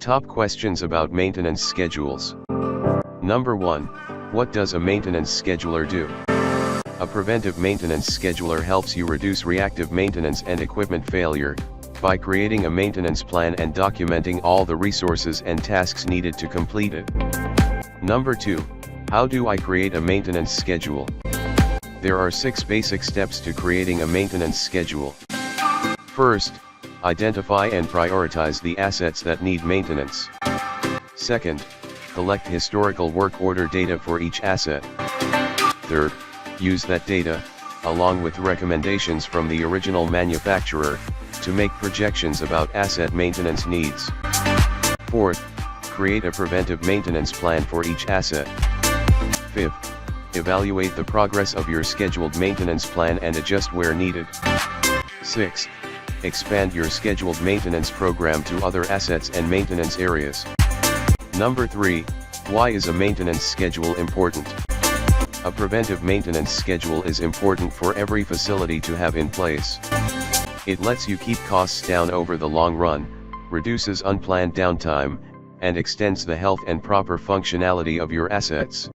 Top questions about maintenance schedules. Number 1. What does a maintenance scheduler do? A preventive maintenance scheduler helps you reduce reactive maintenance and equipment failure, by creating a maintenance plan and documenting all the resources and tasks needed to complete it. Number 2. How do I create a maintenance schedule? There are 6 basic steps to creating a maintenance schedule. First, identify and prioritize the assets that need maintenance. Second, collect historical work order data for each asset. Third, use that data, along with recommendations from the original manufacturer, to make projections about asset maintenance needs. Fourth, create a preventive maintenance plan for each asset. Fifth, evaluate the progress of your scheduled maintenance plan and adjust where needed. Sixth, expand your scheduled maintenance program to other assets and maintenance areas. Number 3, why is a maintenance schedule important? A preventive maintenance schedule is important for every facility to have in place. It lets you keep costs down over the long run, reduces unplanned downtime, and extends the health and proper functionality of your assets.